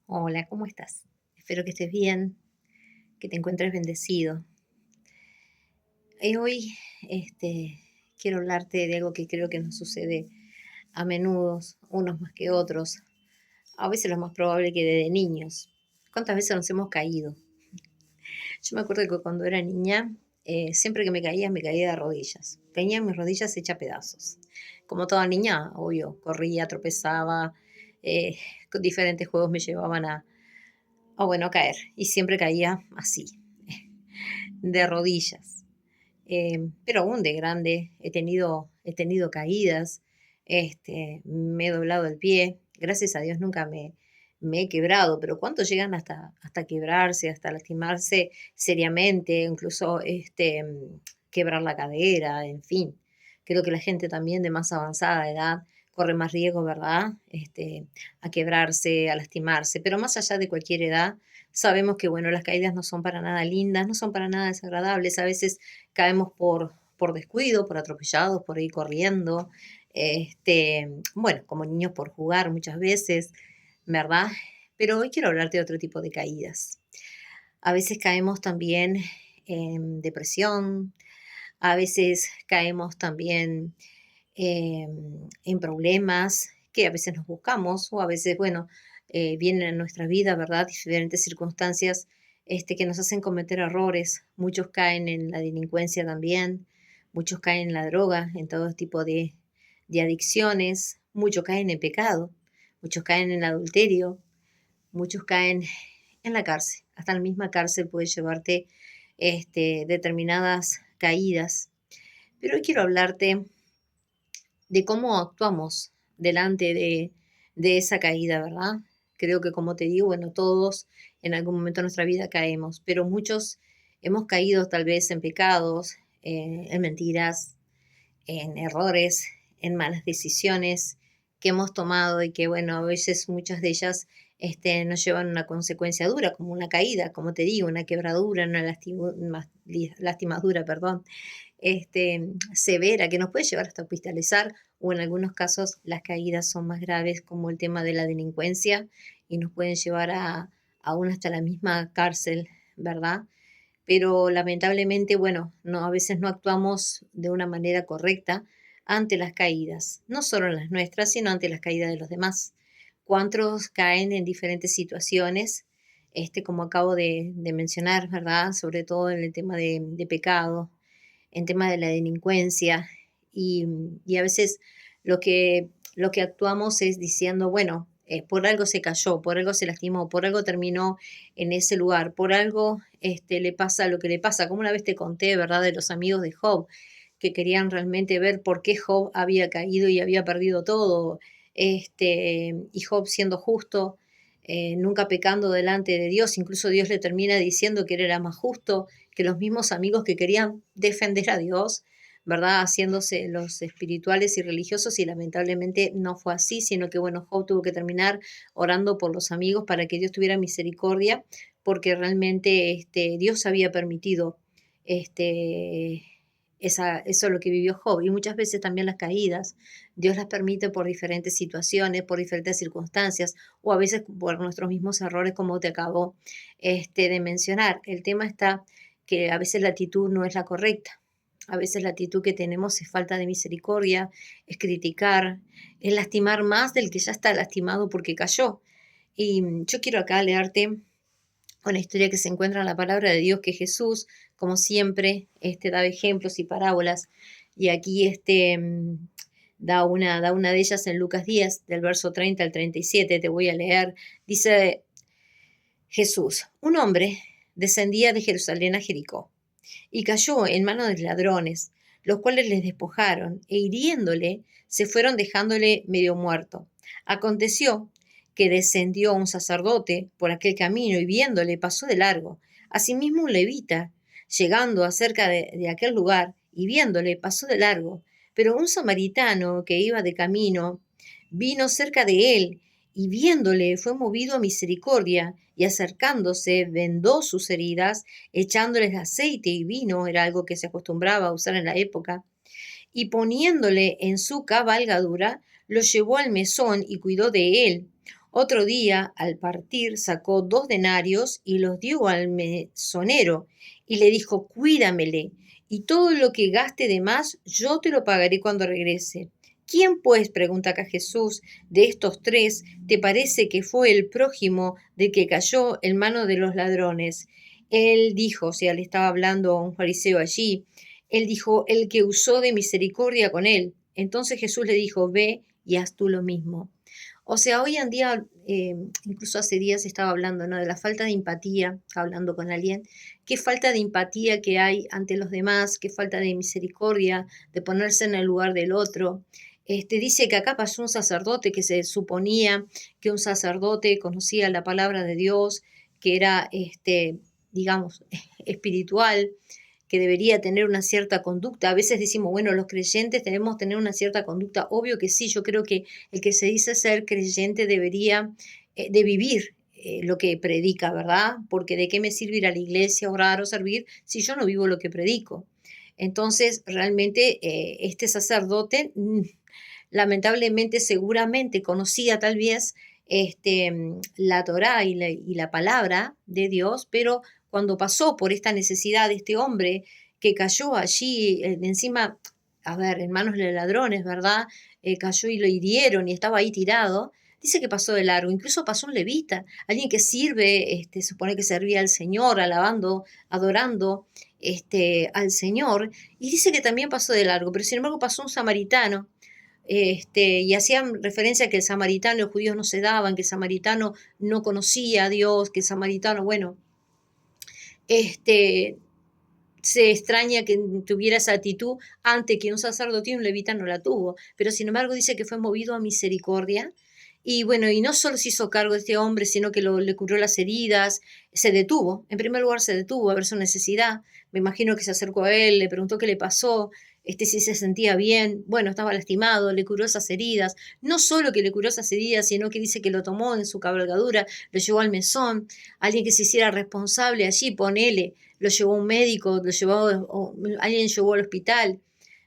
Hola, ¿cómo estás? Espero que estés bien, que te encuentres bendecido. Hoy quiero hablarte de algo que creo que nos sucede a menudo, unos más que otros. A veces lo más probable que desde niños. ¿Cuántas veces nos hemos caído? Yo me acuerdo que cuando era niña, siempre que me caía de rodillas. Tenía mis rodillas hechas pedazos. Como toda niña, obvio, corría, tropezaba, eh, con diferentes juegos me llevaban a caer. Y siempre caía así, de rodillas. Pero aún de grande he tenido caídas, me he doblado el pie, gracias a Dios nunca me he quebrado, pero ¿cuántos llegan hasta quebrarse, hasta lastimarse seriamente, incluso quebrar la cadera, en fin? Creo que la gente también de más avanzada edad corre más riesgo, ¿verdad? A quebrarse, a lastimarse, pero más allá de cualquier edad, sabemos que, bueno, las caídas no son para nada lindas, no son para nada desagradables. A veces caemos por descuido, por atropellados, por ir corriendo. Bueno, como niños por jugar muchas veces, ¿verdad? Pero hoy quiero hablarte de otro tipo de caídas. A veces caemos también en depresión, a veces caemos también en problemas que a veces nos buscamos o a veces, bueno, vienen en nuestra vida, ¿verdad? Diferentes circunstancias que nos hacen cometer errores. Muchos caen en la delincuencia también, muchos caen en la droga, en todo tipo de adicciones, muchos caen en pecado, muchos caen en adulterio, muchos caen en la cárcel. Hasta la misma cárcel puede llevarte determinadas caídas. Pero hoy quiero hablarte de cómo actuamos delante de esa caída, ¿verdad? Creo que como te digo, bueno, todos en algún momento de nuestra vida caemos, pero muchos hemos caído tal vez en pecados, en mentiras, en errores, en malas decisiones que hemos tomado y que, bueno, a veces muchas de ellas nos llevan a una consecuencia dura, como una caída, como te digo, una quebradura, una lastimadura, perdón, severa que nos puede llevar hasta hospitalizar o en algunos casos las caídas son más graves como el tema de la delincuencia y nos pueden llevar aún hasta la misma cárcel, ¿verdad? Pero lamentablemente, bueno, no, a veces no actuamos de una manera correcta ante las caídas, no solo las nuestras, sino ante las caídas de los demás. ¿Cuántos caen en diferentes situaciones, como acabo de mencionar, ¿verdad? Sobre todo en el tema de pecado, en tema de la delincuencia y a veces lo que actuamos es diciendo, bueno, por algo se cayó, por algo se lastimó, por algo terminó en ese lugar, por algo le pasa lo que le pasa. Como una vez te conté, ¿verdad?, de los amigos de Job, que querían realmente ver por qué Job había caído y había perdido todo, y Job siendo justo, nunca pecando delante de Dios, incluso Dios le termina diciendo que él era más justo que los mismos amigos que querían defender a Dios, ¿verdad? Haciéndose los espirituales y religiosos y lamentablemente no fue así, sino que, bueno, Job tuvo que terminar orando por los amigos para que Dios tuviera misericordia, porque realmente Dios había permitido este, eso es lo que vivió Job. Y muchas veces también las caídas, Dios las permite por diferentes situaciones, por diferentes circunstancias, o a veces por nuestros mismos errores, como te acabo de mencionar. El tema está que a veces la actitud no es la correcta. A veces la actitud que tenemos es falta de misericordia, es criticar, es lastimar más del que ya está lastimado porque cayó. Y yo quiero acá leerte una historia que se encuentra en la palabra de Dios, que Jesús, como siempre, da ejemplos y parábolas. Y aquí da una de ellas en Lucas 10, del verso 30 al 37, te voy a leer. Dice Jesús: un hombre descendía de Jerusalén a Jericó y cayó en manos de ladrones, los cuales les despojaron e hiriéndole se fueron dejándole medio muerto. Aconteció que descendió un sacerdote por aquel camino y viéndole pasó de largo. Asimismo un levita, llegando acerca de aquel lugar y viéndole pasó de largo. Pero un samaritano que iba de camino vino cerca de él y viéndole fue movido a misericordia y acercándose vendó sus heridas, echándoles aceite y vino, era algo que se acostumbraba a usar en la época, y poniéndole en su cabalgadura, lo llevó al mesón y cuidó de él. Otro día, al partir, sacó 2 denarios y los dio al mesonero y le dijo, cuídamele, y todo lo que gaste de más, yo te lo pagaré cuando regrese. ¿Quién, pues, pregunta acá Jesús, de estos tres, te parece que fue el prójimo del que cayó en mano de los ladrones? Él dijo, o sea, le estaba hablando a un fariseo allí, él dijo, el que usó de misericordia con él. Entonces Jesús le dijo, ve y haz tú lo mismo. O sea, hoy en día, incluso hace días estaba hablando, ¿no? De la falta de empatía, hablando con alguien, qué falta de empatía que hay ante los demás, qué falta de misericordia, de ponerse en el lugar del otro. Dice que acá pasó un sacerdote que se suponía que un sacerdote conocía la palabra de Dios, que era, digamos, espiritual, que debería tener una cierta conducta. A veces decimos, bueno, los creyentes debemos tener una cierta conducta. Obvio que sí, yo creo que el que se dice ser creyente debería de vivir lo que predica, ¿verdad? Porque de qué me sirve ir a la iglesia, orar o servir si yo no vivo lo que predico. Entonces, realmente este sacerdote, lamentablemente, seguramente conocía tal vez la Torá y la palabra de Dios, pero cuando pasó por esta necesidad de este hombre que cayó allí encima, a ver, en manos de ladrones, ¿verdad? Cayó y lo hirieron y estaba ahí tirado. Dice que pasó de largo, incluso pasó un levita, alguien que sirve, supone que servía al Señor, alabando, adorando al Señor, y dice que también pasó de largo, pero sin embargo pasó un samaritano, y hacían referencia a que el samaritano, los judíos no se daban, que el samaritano no conocía a Dios, que el samaritano, bueno, este, se extraña que tuviera esa actitud antes que un sacerdote y un levita no la tuvo, pero sin embargo dice que fue movido a misericordia. Y bueno, y no solo se hizo cargo de este hombre, sino que le curó las heridas, se detuvo, en primer lugar se detuvo a ver su necesidad, me imagino que se acercó a él, le preguntó qué le pasó, si se sentía bien, bueno, estaba lastimado, le curó esas heridas, no solo que le curó esas heridas, sino que dice que lo tomó en su cabalgadura, lo llevó al mesón, alguien que se hiciera responsable allí, ponele, lo llevó un médico, lo llevó, o alguien llevó al hospital,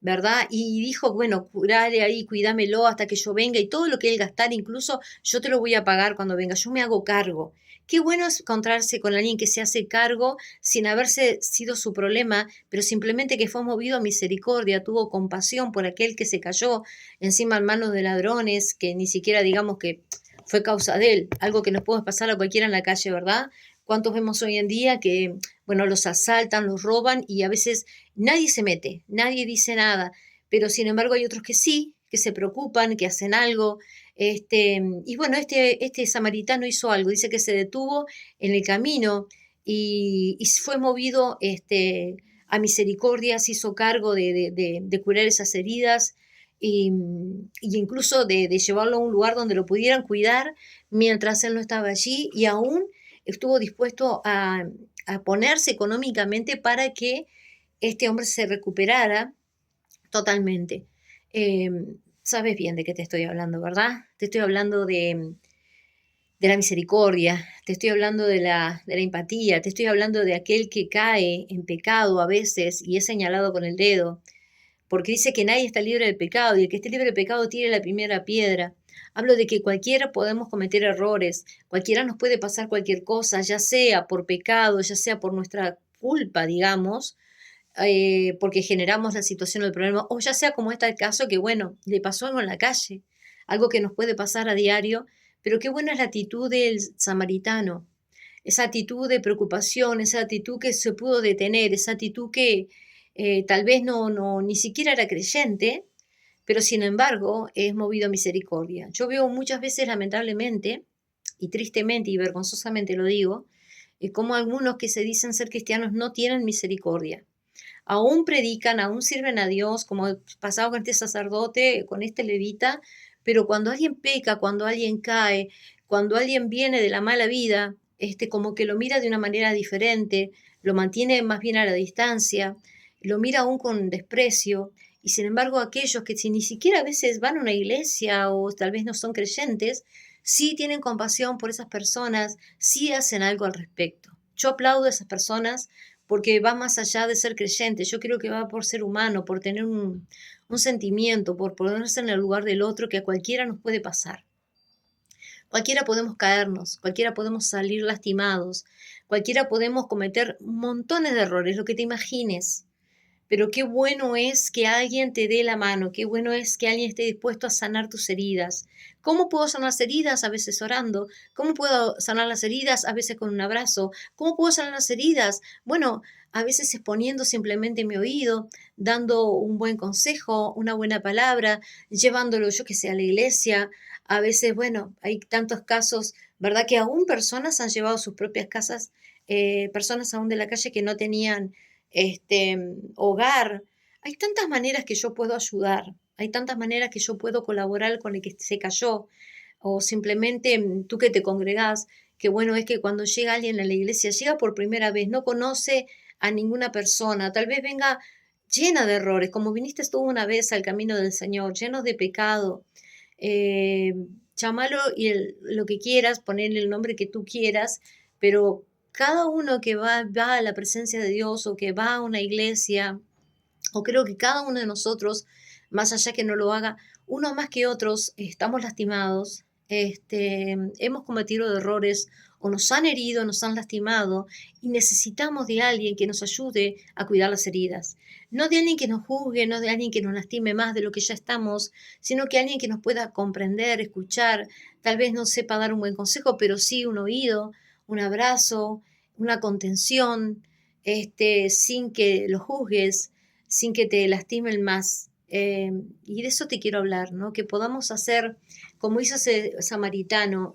¿verdad? Y dijo, bueno, curale ahí, cuídamelo hasta que yo venga y todo lo que él gastara, incluso yo te lo voy a pagar cuando venga, yo me hago cargo. Qué bueno es encontrarse con alguien que se hace cargo sin haberse sido su problema, pero simplemente que fue movido a misericordia, tuvo compasión por aquel que se cayó encima en manos de ladrones, que ni siquiera digamos que fue causa de él, algo que nos puede pasar a cualquiera en la calle, ¿verdad? ¿Cuántos vemos hoy en día que, bueno, los asaltan, los roban y a veces nadie se mete, nadie dice nada, pero sin embargo hay otros que sí, que se preocupan, que hacen algo. Y bueno, este samaritano hizo algo, dice que se detuvo en el camino y fue movido a misericordia, se hizo cargo de curar esas heridas y incluso de llevarlo a un lugar donde lo pudieran cuidar mientras él no estaba allí y aún estuvo dispuesto a ponerse económicamente para que este hombre se recuperara totalmente. Eh, Sabes bien de qué te estoy hablando, ¿verdad? Te estoy hablando de la misericordia, te estoy hablando de la empatía, te estoy hablando de aquel que cae en pecado a veces y es señalado con el dedo, porque dice que nadie está libre del pecado y el que esté libre del pecado tire la primera piedra. Hablo de que cualquiera podemos cometer errores, cualquiera nos puede pasar cualquier cosa, ya sea por pecado, ya sea por nuestra culpa, digamos, porque generamos la situación o el problema, o ya sea como está el caso que, bueno, le pasó algo en la calle, algo que nos puede pasar a diario, pero qué buena es la actitud del samaritano, esa actitud de preocupación, esa actitud que se pudo detener, esa actitud que tal vez ni siquiera era creyente, pero sin embargo es movido a misericordia. Yo veo muchas veces, lamentablemente, y tristemente y vergonzosamente lo digo, como algunos que se dicen ser cristianos no tienen misericordia. Aún predican, aún sirven a Dios, como pasaba con este sacerdote, con este levita, pero cuando alguien peca, cuando alguien cae, cuando alguien viene de la mala vida, como que lo mira de una manera diferente, lo mantiene más bien a la distancia, lo mira aún con desprecio, y sin embargo aquellos que si ni siquiera a veces van a una iglesia o tal vez no son creyentes, sí tienen compasión por esas personas, sí hacen algo al respecto. Yo aplaudo a esas personas porque va más allá de ser creyente, yo creo que va por ser humano, por tener un sentimiento, por ponerse en el lugar del otro que a cualquiera nos puede pasar. Cualquiera podemos caernos, cualquiera podemos salir lastimados, cualquiera podemos cometer montones de errores, lo que te imagines. Pero qué bueno es que alguien te dé la mano, qué bueno es que alguien esté dispuesto a sanar tus heridas. ¿Cómo puedo sanar las heridas? A veces orando. ¿Cómo puedo sanar las heridas? A veces con un abrazo. ¿Cómo puedo sanar las heridas? Bueno, a veces exponiendo simplemente mi oído, dando un buen consejo, una buena palabra, llevándolo yo que sé a la iglesia. A veces, bueno, hay tantos casos, ¿verdad? Que aún personas han llevado sus propias casas, personas aún de la calle que no tenían hogar. Hay tantas maneras que yo puedo ayudar, hay tantas maneras que yo puedo colaborar con el que se cayó, o simplemente tú que te congregás, que bueno es que cuando llega alguien a la iglesia, llega por primera vez, no conoce a ninguna persona, tal vez venga llena de errores, como viniste tú una vez al camino del Señor, lleno de pecado. Eh, Llámalo lo que quieras, ponerle el nombre que tú quieras, pero cada uno que va a la presencia de Dios o que va a una iglesia, o creo que cada uno de nosotros, más allá que no lo haga, uno más que otros, estamos lastimados, hemos cometido errores o nos han herido, nos han lastimado y necesitamos de alguien que nos ayude a cuidar las heridas. No de alguien que nos juzgue, no de alguien que nos lastime más de lo que ya estamos, sino que alguien que nos pueda comprender, escuchar, tal vez no sepa dar un buen consejo, pero sí un oído, un abrazo, una contención, sin que lo juzgues, sin que te lastimen más. Y de eso te quiero hablar, ¿no? Que podamos hacer, como hizo ese samaritano,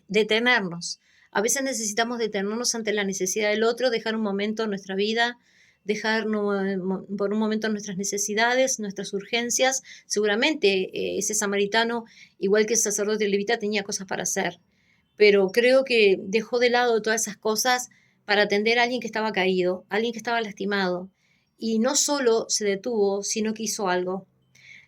detenernos. A veces necesitamos detenernos ante la necesidad del otro, dejar un momento en nuestra vida, dejar por un momento nuestras necesidades, nuestras urgencias. Seguramente ese samaritano, igual que el sacerdote levita, tenía cosas para hacer, pero creo que dejó de lado todas esas cosas para atender a alguien que estaba caído, a alguien que estaba lastimado. Y no solo se detuvo, sino que hizo algo.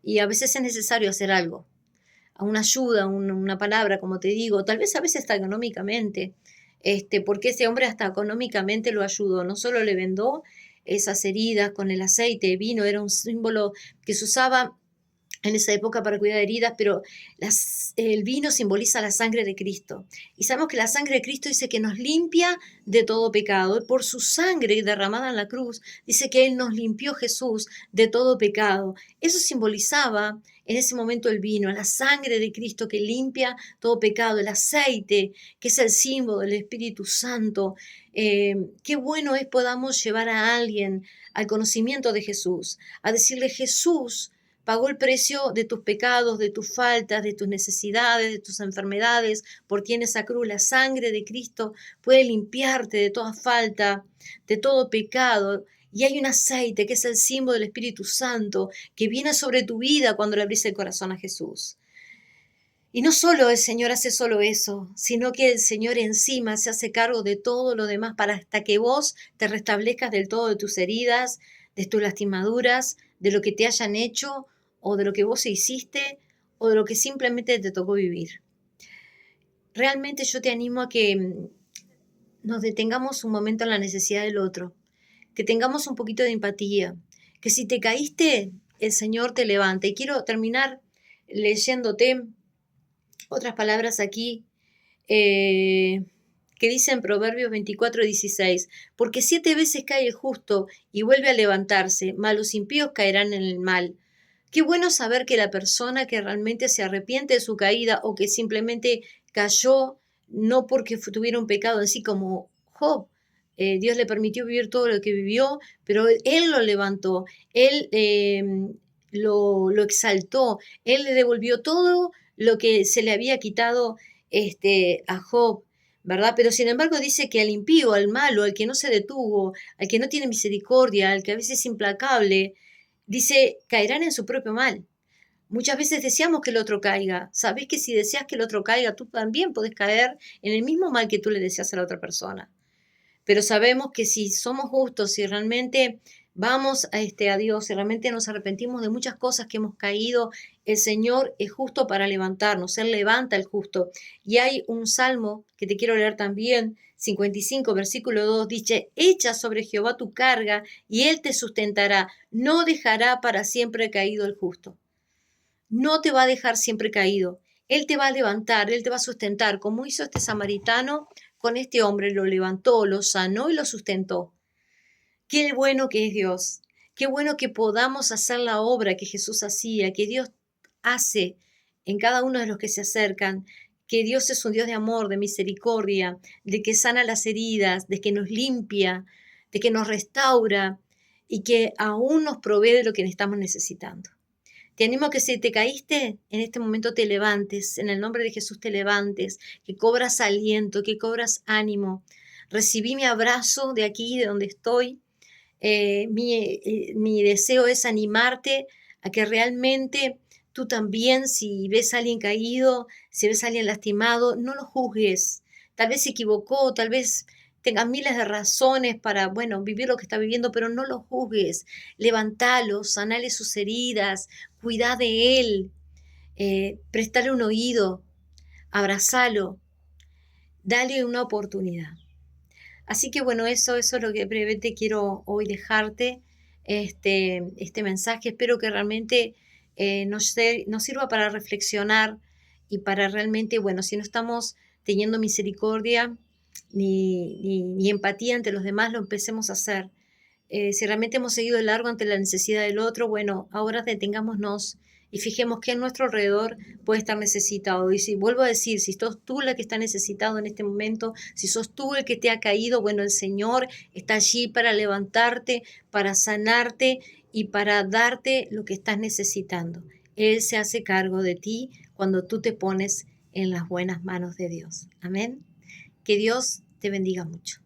Y a veces es necesario hacer algo, a una ayuda, una palabra, como te digo, tal vez a veces hasta económicamente, porque ese hombre hasta económicamente lo ayudó, no solo le vendó esas heridas con el aceite, vino, era un símbolo que se usaba en esa época para cuidar heridas, pero el vino simboliza la sangre de Cristo. Y sabemos que la sangre de Cristo dice que nos limpia de todo pecado. Por su sangre derramada en la cruz, dice que Él nos limpió, Jesús, de todo pecado. Eso simbolizaba en ese momento el vino, la sangre de Cristo que limpia todo pecado, el aceite, que es el símbolo del Espíritu Santo. Qué bueno es podamos llevar a alguien al conocimiento de Jesús, a decirle: Jesús pagó el precio de tus pecados, de tus faltas, de tus necesidades, de tus enfermedades, por ti en esa cruz. La sangre de Cristo puede limpiarte de toda falta, de todo pecado. Y hay un aceite que es el símbolo del Espíritu Santo que viene sobre tu vida cuando le abrís el corazón a Jesús. Y no solo el Señor hace solo eso, sino que el Señor encima se hace cargo de todo lo demás para hasta que vos te restablezcas del todo de tus heridas, de tus lastimaduras, de lo que te hayan hecho o de lo que vos hiciste o de lo que simplemente te tocó vivir. Realmente yo te animo a que nos detengamos un momento en la necesidad del otro, que tengamos un poquito de empatía, que si te caíste, el Señor te levanta. Y quiero terminar leyéndote otras palabras aquí que dice en Proverbios 24:16, porque 7 veces cae el justo y vuelve a levantarse, mas los impíos caerán en el mal. Qué bueno saber que la persona que realmente se arrepiente de su caída o que simplemente cayó, no porque tuviera un pecado en sí como Job, Dios le permitió vivir todo lo que vivió, pero él lo levantó, él lo exaltó, él le devolvió todo lo que se le había quitado a Job, ¿verdad? Pero sin embargo dice que al impío, al malo, al que no se detuvo, al que no tiene misericordia, al que a veces es implacable, dice, caerán en su propio mal. Muchas veces deseamos que el otro caiga. Sabés que si deseas que el otro caiga, tú también podés caer en el mismo mal que tú le deseas a la otra persona. Pero sabemos que si somos justos, si realmente vamos a Dios, si realmente nos arrepentimos de muchas cosas que hemos caído, el Señor es justo para levantarnos, Él levanta al justo. Y hay un salmo que te quiero leer también, 55, versículo 2, dice, echa sobre Jehová tu carga y Él te sustentará, no dejará para siempre caído el justo. No te va a dejar siempre caído. Él te va a levantar, Él te va a sustentar, como hizo este samaritano con este hombre, lo levantó, lo sanó y lo sustentó. Qué bueno que es Dios, qué bueno que podamos hacer la obra que Jesús hacía, que Dios hace en cada uno de los que se acercan, que Dios es un Dios de amor, de misericordia, de que sana las heridas, de que nos limpia, de que nos restaura y que aún nos provee de lo que estamos necesitando. Te animo a que si te caíste, en este momento te levantes, en el nombre de Jesús te levantes, que cobras aliento, que cobras ánimo. Recibí mi abrazo de aquí, de donde estoy. Mi deseo es animarte a que realmente tú también, si ves a alguien caído, si ves a alguien lastimado, no lo juzgues. Tal vez se equivocó, tal vez tenga miles de razones para, bueno, vivir lo que está viviendo, pero no lo juzgues. Levantalo, sanale sus heridas, cuida de él, prestale un oído, abrazalo, dale una oportunidad. Así que bueno, eso es lo que brevemente quiero hoy dejarte, este mensaje. Espero que realmente nos sirva para reflexionar y para realmente, bueno, si no estamos teniendo misericordia ni empatía ante los demás, lo empecemos a hacer. Si realmente hemos seguido de largo ante la necesidad del otro, bueno, ahora detengámonos y fijemos que a nuestro alrededor puede estar necesitado. Y si vuelvo a decir, si sos tú la que está necesitado en este momento, si sos tú el que te ha caído, bueno, el Señor está allí para levantarte, para sanarte y para darte lo que estás necesitando. Él se hace cargo de ti cuando tú te pones en las buenas manos de Dios. Amén. Que Dios te bendiga mucho.